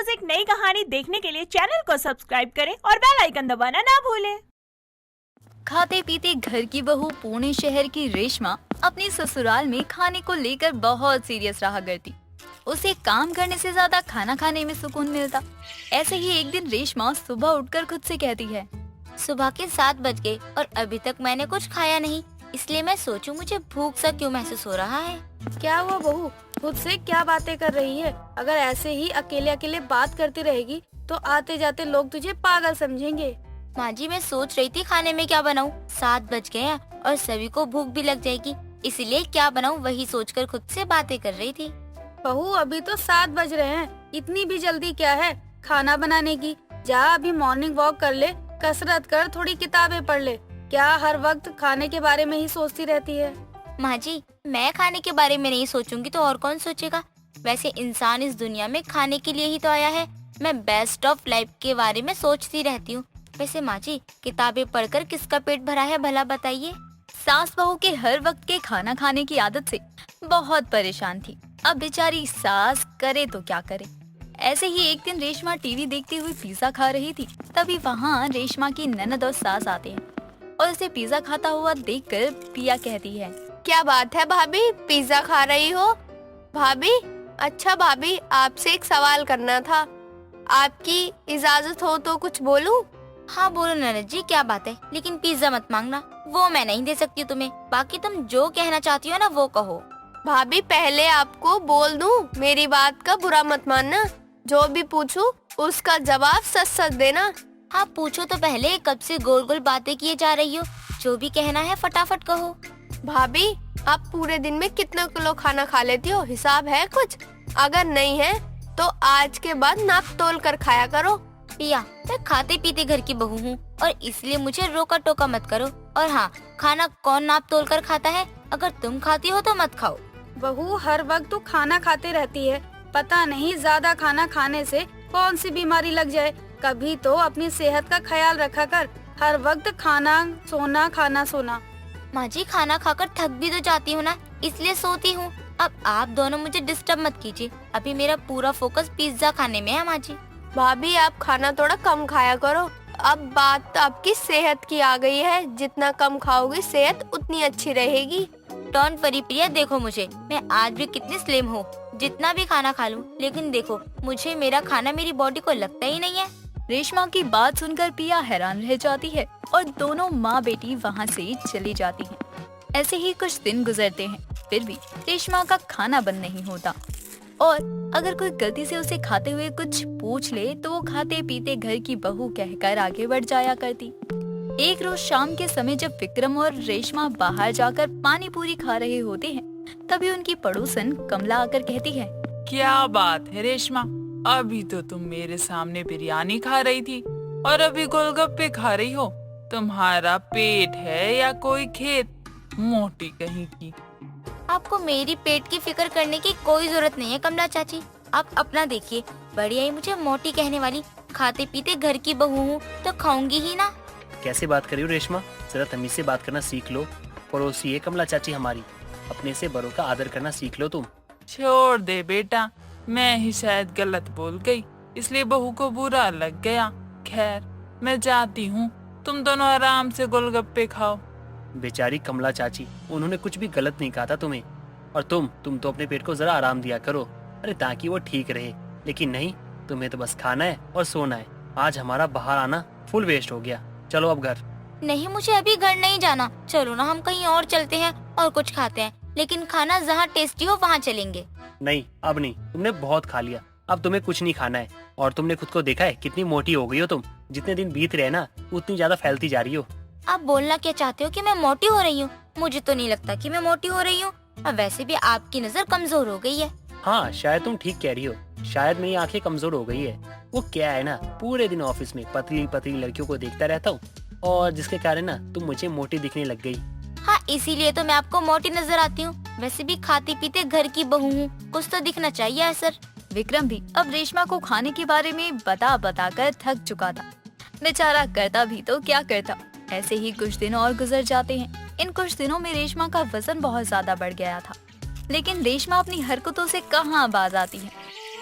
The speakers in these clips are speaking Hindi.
रोज एक नई कहानी देखने के लिए चैनल को सब्सक्राइब करें और बेल आइकन दबाना ना भूलें। खाते पीते घर की बहू पुणे शहर की रेशमा अपनी ससुराल में खाने को लेकर बहुत सीरियस रहा करती। उसे काम करने से ज्यादा खाना खाने में सुकून मिलता। ऐसे ही एक दिन रेशमा सुबह उठकर खुद से कहती है, सुबह के 7 बज गए और अभी तक मैंने कुछ खाया नहीं, इसलिए मैं सोचूं मुझे भूख सा क्यों महसूस हो रहा है। क्या वो बहू खुद से क्या बातें कर रही है? अगर ऐसे ही अकेले अकेले बात करती रहेगी तो आते जाते लोग तुझे पागल समझेंगे। माँ जी, मैं सोच रही थी खाने में क्या बनाऊं। 7 बज गए हैं और सभी को भूख भी लग जाएगी, इसलिए क्या बनाऊं वही सोचकर खुद से बातें कर रही थी। बहू अभी तो 7 बज रहे हैं, इतनी भी जल्दी क्या है खाना बनाने की? जा अभी मॉर्निंग वॉक कर ले, कसरत कर, थोड़ी किताबें पढ़ ले। क्या हर वक्त खाने के बारे में ही सोचती रहती है? माँ जी, मैं खाने के बारे में नहीं सोचूंगी तो और कौन सोचेगा। वैसे इंसान इस दुनिया में खाने के लिए ही तो आया है। मैं बेस्ट ऑफ लाइफ के बारे में सोचती रहती हूँ। वैसे माँ जी, किताबें पढ़कर किसका पेट भरा है भला बताइए। सास बहू के हर वक्त के खाना खाने की आदत से बहुत परेशान थी। अब बेचारी सास करे तो क्या करे। ऐसे ही एक दिन रेशमा टीवी देखती हुई पिज्जा खा रही थी। तभी वहाँ रेशमा की ननद और सास आते हैं और उसे पिज्जा खाता हुआ देखकर पिया कहती है, क्या बात है भाभी, पिज्जा खा रही हो? भाभी, अच्छा भाभी, आपसे एक सवाल करना था। आपकी इजाजत हो तो कुछ बोलूं? हाँ बोलो ननद जी, क्या बात है, लेकिन पिज्जा मत मांगना, वो मैं नहीं दे सकती तुम्हें। बाकी तुम जो कहना चाहती हो ना वो कहो। भाभी, पहले आपको बोल दूं, मेरी बात का बुरा मत मानना। जो भी पूछूं उसका जवाब सच सच देना। हाँ पूछो तो पहले, कब से गोल गोल बातें किए जा रही हो? जो भी कहना है फटाफट कहो। भाभी, आप पूरे दिन में कितना किलो खाना खा लेती हो, हिसाब है कुछ? अगर नहीं है तो आज के बाद नाप तोल कर खाया करो। पिया, मैं खाते पीते घर की बहू हूँ और इसलिए मुझे रोका टोका मत करो। और हाँ, खाना कौन नाप तोल कर खाता है? अगर तुम खाती हो तो मत खाओ। बहू हर वक्त तो खाना खाते रहती है, पता नहीं ज्यादा खाना खाने से कौन सी बीमारी लग जाए। कभी तो अपनी सेहत का ख्याल रखा कर। हर वक्त खाना सोना। माँ जी, खाना खाकर थक भी तो जाती हूँ ना, इसलिए सोती हूँ। अब आप दोनों मुझे डिस्टर्ब मत कीजिए, अभी मेरा पूरा फोकस पिज्जा खाने में है। माँ जी, भाभी, आप खाना थोड़ा कम खाया करो। अब बात आपकी सेहत की आ गई है, जितना कम खाओगी सेहत उतनी अच्छी रहेगी। डोंट वरी प्रिया, देखो मुझे, मैं आज भी कितनी स्लिम हूँ। जितना भी खाना खा लूँ, लेकिन देखो मुझे मेरा खाना मेरी बॉडी को लगता ही नहीं है। रेशमा की बात सुनकर पिया हैरान रह जाती है और दोनों माँ बेटी वहाँ से चली जाती हैं। ऐसे ही कुछ दिन गुजरते हैं, फिर भी रेशमा का खाना बंद नहीं होता और अगर कोई गलती से उसे खाते हुए कुछ पूछ ले तो वो खाते पीते घर की बहू कहकर आगे बढ़ जाया करती। एक रोज शाम के समय जब विक्रम और रेशमा बाहर जाकर पानी पूरी खा रहे होते हैं, तभी उनकी पड़ोसन कमला आकर कहती है, क्या बात है रेशमा, अभी तो तुम मेरे सामने बिरयानी खा रही थी और अभी गोलगप्पे खा रही हो। तुम्हारा पेट है या कोई खेत, मोटी कहीं की। आपको मेरी पेट की फिक्र करने की कोई जरूरत नहीं है कमला चाची, आप अपना देखिए। बढ़िया ही मुझे मोटी कहने वाली, खाते पीते घर की बहू हूँ तो खाऊंगी ही ना। कैसे बात कर रही हो रेशमा, जरा तमीज से बात करना सीख लो। पड़ोसी है कमला चाची हमारी, अपने से बड़ों का आदर करना सीख लो तुम। छोड़ दे बेटा, मैं ही शायद गलत बोल गई, इसलिए बहू को बुरा लग गया। खैर, मैं जाती हूँ, तुम दोनों आराम से गोलगप्पे खाओ। बेचारी कमला चाची, उन्होंने कुछ भी गलत नहीं कहा था तुम्हें। और तुम तो अपने पेट को जरा आराम दिया करो, अरे ताकि वो ठीक रहे। लेकिन नहीं, तुम्हें तो बस खाना है और सोना है। आज हमारा बाहर आना फुल वेस्ट हो गया। चलो अब घर। नहीं, मुझे अभी घर नहीं जाना, चलो ना हम कहीं और चलते हैं और कुछ खाते हैं, लेकिन खाना जहाँ टेस्टी हो वहाँ चलेंगे। नहीं, अब नहीं, तुमने बहुत खा लिया, अब तुम्हें कुछ नहीं खाना है। और तुमने खुद को देखा है कितनी मोटी हो गई हो तुम। जितने दिन बीत रहे ना उतनी ज्यादा फैलती जा रही हो। आप बोलना क्या चाहते हो कि मैं मोटी हो रही हूँ? मुझे तो नहीं लगता कि मैं मोटी हो रही हूँ। अब वैसे भी आपकी नजर कमजोर हो गई है। हाँ, शायद तुम ठीक कह रही हो, शायद मेरी आंखें कमजोर हो गई है। वो क्या है ना, पूरे दिन ऑफिस में पतली पतली लड़कियों को देखता रहता हूँ और जिसके कारण ना तुम मुझे मोटी दिखने लग गई। हाँ, इसीलिए तो मैं आपको मोटी नजर आती हूँ। वैसे भी खाती पीते घर की बहू हूँ, कुछ तो दिखना चाहिए असर। विक्रम भी अब रेशमा को खाने के बारे में बता कर थक चुका था। बेचारा करता भी तो क्या करता। ऐसे ही कुछ दिन और गुजर जाते हैं। इन कुछ दिनों में रेशमा का वजन बहुत ज्यादा बढ़ गया था, लेकिन रेशमा अपनी हरकतों से कहाँ बाज आती है।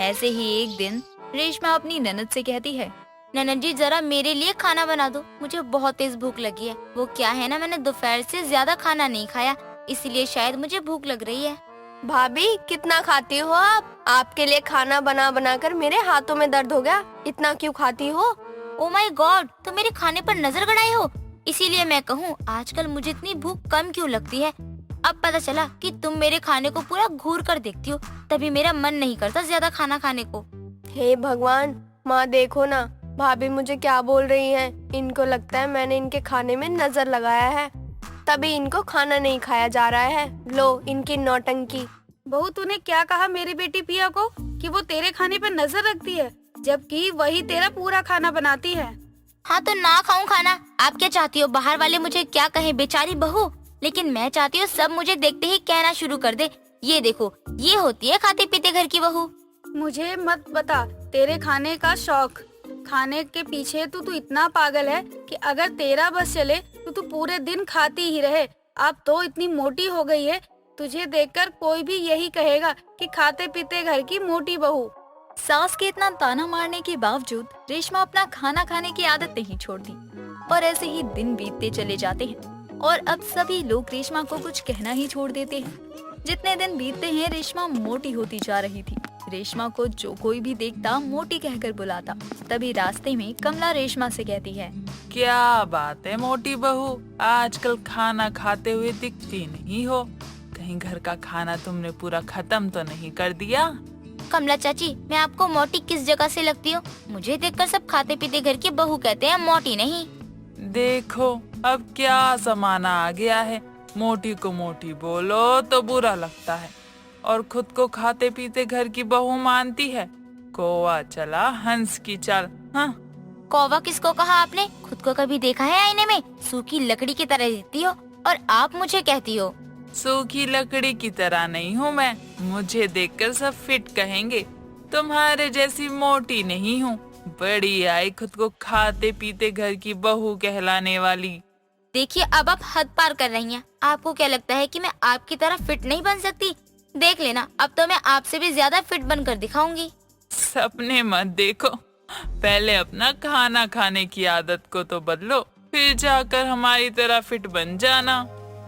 ऐसे ही एक दिन रेशमा अपनी ननद से कहती है, ननद जी जरा मेरे लिए खाना बना दो, मुझे बहुत तेज भूख लगी है। वो क्या है ना, मैंने दोपहर से ज्यादा खाना नहीं खाया, इसीलिए शायद मुझे भूख लग रही है। भाभी कितना खाती हो आप? आपके लिए खाना बना बना कर मेरे हाथों में दर्द हो गया। इतना क्यों खाती हो? ओ माय गॉड, तुम मेरे खाने पर नजर गड़ाए हो। इसीलिए मैं कहूँ आजकल मुझे इतनी भूख कम क्यों लगती है। अब पता चला कि तुम मेरे खाने को पूरा घूर कर देखती हो, तभी मेरा मन नहीं करता ज्यादा खाना खाने को। हे भगवान, माँ देखो ना, भाभी मुझे क्या बोल रही हैं। इनको लगता है मैंने इनके खाने में नजर लगाया है, तभी इनको खाना नहीं खाया जा रहा है। लो इनकी नौटंकी। बहू, तूने क्या कहा मेरी बेटी पिया को कि वो तेरे खाने पे नजर रखती है, जबकि वही तेरा पूरा खाना बनाती है। हाँ तो ना खाऊं खाना, आप क्या चाहती हो? बाहर वाले मुझे क्या कहें, बेचारी बहू। लेकिन मैं चाहती हूँ सब मुझे देखते ही कहना शुरू कर दे, ये देखो ये होती है खाते पीते घर की बहू। मुझे मत बता तेरे खाने का शौक। खाने के पीछे तू इतना पागल है कि अगर तेरा बस चले तो तू पूरे दिन खाती ही रहे। अब तो इतनी मोटी हो गई है, तुझे देखकर कोई भी यही कहेगा कि खाते पीते घर की मोटी बहू। सास के इतना ताना मारने के बावजूद रेशमा अपना खाना खाने की आदत नहीं छोड़ती और ऐसे ही दिन बीतते चले जाते हैं और अब सभी लोग रेशमा को कुछ कहना ही छोड़ देते हैं। जितने दिन बीतते हैं रेशमा मोटी होती जा रही थी। रेशमा को जो कोई भी देखता मोटी कहकर बुलाता। तभी रास्ते में कमला रेशमा से कहती है, क्या बात है मोटी बहू, आजकल खाना खाते हुए दिखती नहीं हो। कहीं घर का खाना तुमने पूरा खत्म तो नहीं कर दिया? कमला चाची, मैं आपको मोटी किस जगह से लगती हूँ? मुझे देखकर सब खाते पीते घर की बहू कहते हैं, मोटी नहीं। देखो अब क्या जमाना आ गया है, मोटी को मोटी बोलो तो बुरा लगता है और खुद को खाते पीते घर की बहू मानती है। कौवा चला हंस की चाल। हाँ, कौवा किसको कहा आपने? खुद को कभी देखा है आईने में? सूखी लकड़ी की तरह दिखती हो और आप मुझे कहती हो। सूखी लकड़ी की तरह नहीं हूँ मैं, मुझे देखकर सब फिट कहेंगे। तुम्हारे जैसी मोटी नहीं हूँ, बड़ी आई खुद को खाते पीते घर की बहू कहलाने वाली। देखिए अब आप हद पार कर रही हैं। आपको क्या लगता है कि मैं आपकी तरह फिट नहीं बन सकती? देख लेना, अब तो मैं आपसे भी ज्यादा फिट बनकर दिखाऊंगी। सपने मत देखो, पहले अपना खाना खाने की आदत को तो बदलो, फिर जाकर हमारी तरह फिट बन जाना।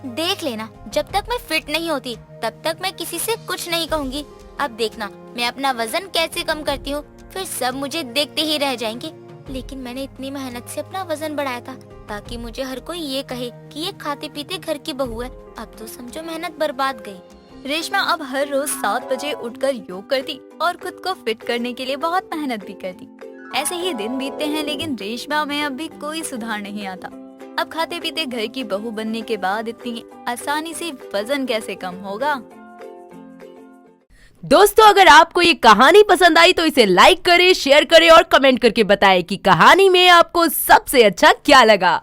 देख लेना, जब तक मैं फिट नहीं होती तब तक मैं किसी से कुछ नहीं कहूँगी। अब देखना मैं अपना वजन कैसे कम करती हूँ, फिर सब मुझे देखते ही रह जाएंगे। लेकिन मैंने इतनी मेहनत से अपना वजन बढ़ाया था ताकि मुझे हर कोई ये कहे कि ये खाते पीते घर की बहू है। अब तो समझो मेहनत बर्बाद गई। रेशमा अब हर रोज 7 बजे उठकर योग करती और खुद को फिट करने के लिए बहुत मेहनत भी करती। ऐसे ही दिन बीतते हैं लेकिन रेशमा में अब भी कोई सुधार नहीं आता। अब खाते पीते घर की बहू बनने के बाद इतनी आसानी से वजन कैसे कम होगा। दोस्तों, अगर आपको ये कहानी पसंद आई तो इसे लाइक करें, शेयर करें और कमेंट करके बताएं कि कहानी में आपको सबसे अच्छा क्या लगा।